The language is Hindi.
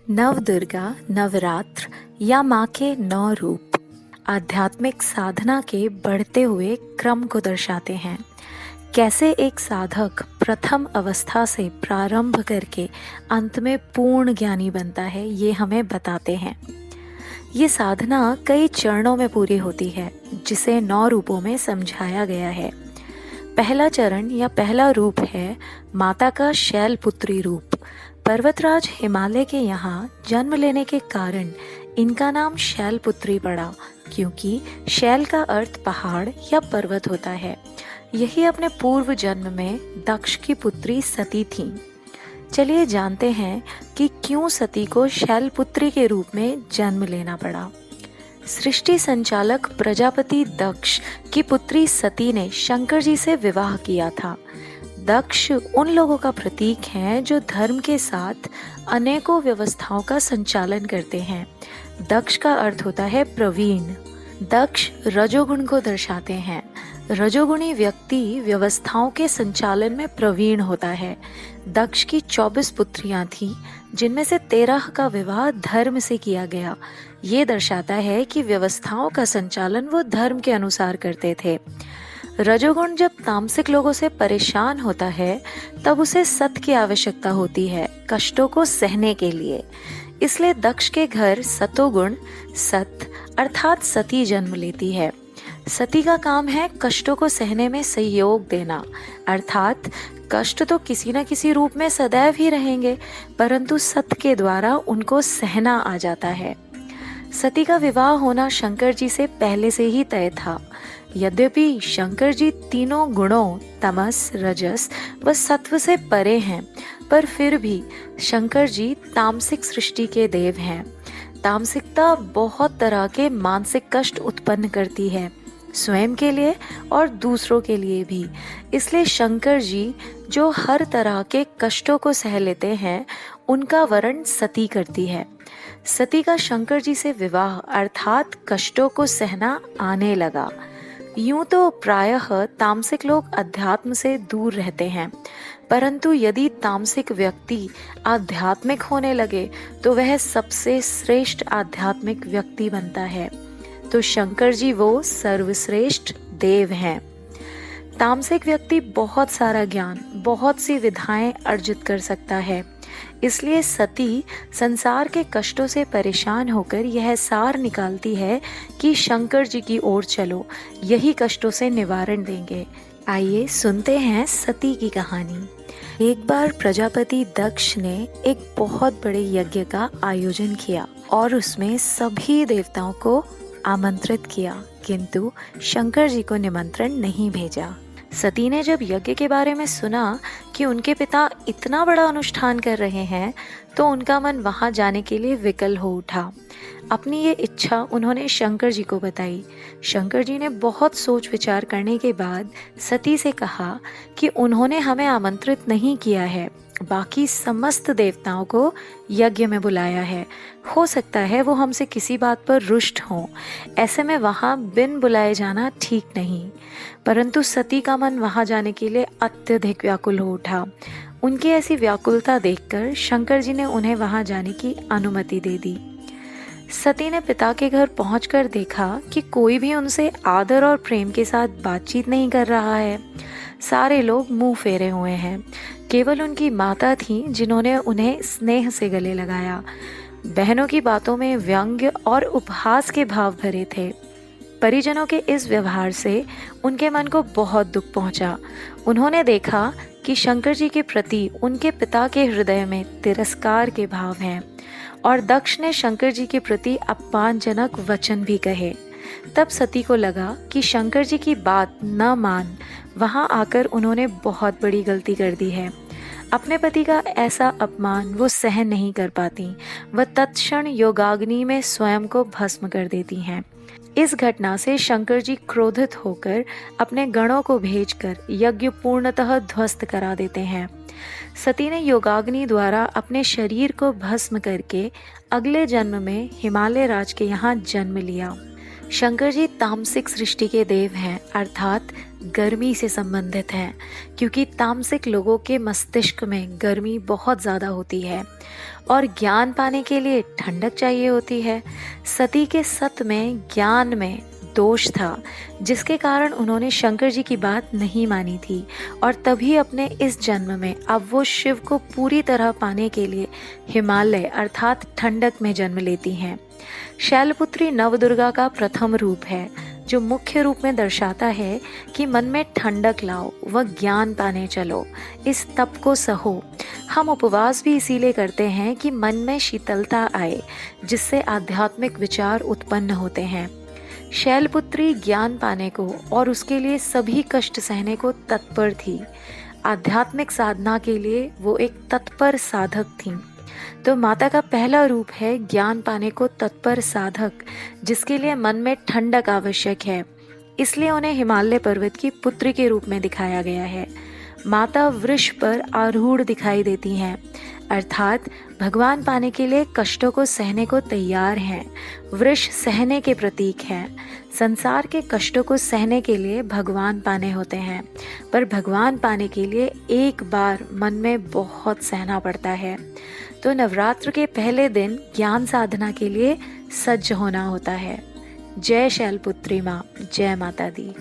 नवदुर्गा नवरात्र या माँ के 9 रूप आध्यात्मिक साधना के बढ़ते हुए क्रम को दर्शाते हैं। कैसे एक साधक प्रथम अवस्था से प्रारंभ करके अंत में पूर्ण ज्ञानी बनता है, ये हमें बताते हैं। ये साधना कई चरणों में पूरी होती है, जिसे 9 रूपों में समझाया गया है। पहला चरण या पहला रूप है माता का शैलपुत्री रूप। पर्वतराज हिमालय के यहाँ जन्म लेने के कारण इनका नाम शैलपुत्री पड़ा, क्योंकि शैल का अर्थ पहाड़ या पर्वत होता है। यही अपने पूर्व जन्म में दक्ष की पुत्री सती थीं। चलिए जानते हैं कि क्यों सती को शैलपुत्री के रूप में जन्म लेना पड़ा। सृष्टि संचालक प्रजापति दक्ष की पुत्री सती ने शंकर जी से विवाह किया था। दक्ष उन लोगों का प्रतीक हैं जो धर्म के साथ अनेकों व्यवस्थाओं का संचालन करते हैं। दक्ष का अर्थ होता है प्रवीण। दक्ष रजोगुण को दर्शाते हैं। रजोगुणी व्यक्ति व्यवस्थाओं के संचालन में प्रवीण होता है। दक्ष की 24 पुत्रियां थीं, जिनमें से 13 का विवाह धर्म से किया गया। ये दर्शाता है कि व्यवस्थाओं का संचालन वो धर्म के अनुसार करते थे। रजोगुण जब तामसिक लोगों से परेशान होता है, तब उसे सत की आवश्यकता होती है कष्टों को सहने के लिए। इसलिए दक्ष के घर सतोगुण सत अर्थात सती जन्म लेती है। सती का काम है कष्टों को सहने में सहयोग देना, अर्थात कष्ट तो किसी न किसी रूप में सदैव ही रहेंगे, परंतु सत के द्वारा उनको सहना आ जाता है। सती का विवाह होना शंकर जी से पहले से ही तय था। यद्यपि शंकर जी तीनों गुणों तमस, रजस व सत्व से परे हैं, पर फिर भी शंकर जी तामसिक सृष्टि के देव हैं। तामसिकता बहुत तरह के मानसिक कष्ट उत्पन्न करती है, स्वयं के लिए और दूसरों के लिए भी। इसलिए शंकर जी जो हर तरह के कष्टों को सह लेते हैं, उनका वर्ण सती करती है। सती का शंकर जी से विवाह अर्थात कष्टों को सहना आने लगा। यूं तो प्रायः तामसिक लोग अध्यात्म से दूर रहते हैं, परंतु यदि तामसिक व्यक्ति आध्यात्मिक होने लगे तो वह सबसे श्रेष्ठ आध्यात्मिक व्यक्ति बनता है। तो शंकर जी वो सर्वश्रेष्ठ देव हैं। तामसिक व्यक्ति बहुत सारा ज्ञान, बहुत सी विधाएं अर्जित कर सकता है। इसलिए सती संसार के कष्टों से परेशान होकर यह सार निकालती है कि शंकर जी की ओर चलो, यही कष्टों से निवारण देंगे। आइए सुनते हैं सती की कहानी। एक बार प्रजापति दक्ष ने एक बहुत बड़े यज्ञ का आयोजन किया और उसमें सभी देवताओं को आमंत्रित किया, किंतु शंकर जी को निमंत्रण नहीं भेजा। सती ने जब यज्ञ के बारे में सुना कि उनके पिता इतना बड़ा अनुष्ठान कर रहे हैं, तो उनका मन वहां जाने के लिए विकल हो उठा। अपनी ये इच्छा उन्होंने शंकर जी को बताई। शंकर जी ने बहुत सोच विचार करने के बाद सती से कहा कि उन्होंने हमें आमंत्रित नहीं किया है, बाकी समस्त देवताओं को यज्ञ में बुलाया है। हो सकता है वो हमसे किसी बात पर रुष्ट हों, ऐसे में वहाँ बिन बुलाए जाना ठीक नहीं। परंतु सती का मन वहाँ जाने के लिए अत्यधिक व्याकुल हो उठा। उनकी ऐसी व्याकुलता देखकर शंकर जी ने उन्हें वहाँ जाने की अनुमति दे दी। सती ने पिता के घर पहुंचकर देखा कि कोई भी उनसे आदर और प्रेम के साथ बातचीत नहीं कर रहा है। सारे लोग मुंह फेरे हुए हैं। केवल उनकी माता थी जिन्होंने उन्हें स्नेह से गले लगाया। बहनों की बातों में व्यंग्य और उपहास के भाव भरे थे। परिजनों के इस व्यवहार से उनके मन को बहुत दुख पहुंचा। उन्होंने देखा कि शंकर जी के प्रति उनके पिता के हृदय में तिरस्कार के भाव हैं और दक्ष ने शंकर जी के प्रति अपमानजनक वचन भी कहे। तब सती को लगा कि शंकर जी की बात न मान वहां आकर उन्होंने बहुत बड़ी गलती कर दी है। अपने पति का ऐसा अपमान वो सहन नहीं कर पाती। वह तत्क्षण योगाग्नि में स्वयं को भस्म कर देती हैं। इस घटना से शंकर जी क्रोधित होकर अपने गणों को भेजकर यज्ञ पूर्णतः ध्वस्त करा देते हैं। सती ने योगाग्नि द्वारा अपने शरीर को भस्म करके अगले जन्म में हिमालय राज के यहाँ जन्म लिया। शंकर जी तामसिक सृष्टि के देव हैं, अर्थात गर्मी से संबंधित हैं, क्योंकि तामसिक लोगों के मस्तिष्क में गर्मी बहुत ज़्यादा होती है और ज्ञान पाने के लिए ठंडक चाहिए होती है। सती के सत में ज्ञान में दोष था, जिसके कारण उन्होंने शंकर जी की बात नहीं मानी थी और तभी अपने इस जन्म में अब वो शिव को पूरी तरह पाने के लिए हिमालय अर्थात ठंडक में जन्म लेती हैं। शैलपुत्री नवदुर्गा का प्रथम रूप है, जो मुख्य रूप में दर्शाता है कि मन में ठंडक लाओ व ज्ञान पाने चलो, इस तप को सहो। हम उपवास भी इसीलिए करते हैं कि मन में शीतलता आए, जिससे आध्यात्मिक विचार उत्पन्न होते हैं। शैलपुत्री ज्ञान पाने को और उसके लिए सभी कष्ट सहने को तत्पर थी। आध्यात्मिक साधना के लिए वो एक तत्पर साधक थीं। तो माता का पहला रूप है ज्ञान पाने को तत्पर साधक, जिसके लिए मन में ठंडक आवश्यक है, इसलिए उन्हें हिमालय पर्वत की पुत्री के रूप में दिखाया गया है। माता वृष पर आरूढ़ दिखाई देती हैं, अर्थात भगवान पाने के लिए कष्टों को सहने को तैयार हैं। वृष सहने के प्रतीक हैं। संसार के कष्टों को सहने के लिए भगवान पाने होते हैं, पर भगवान पाने के लिए एक बार मन में बहुत सहना पड़ता है। तो नवरात्र के पहले दिन ज्ञान साधना के लिए सज्ज होना होता है। जय शैलपुत्री माँ, जय माता दी।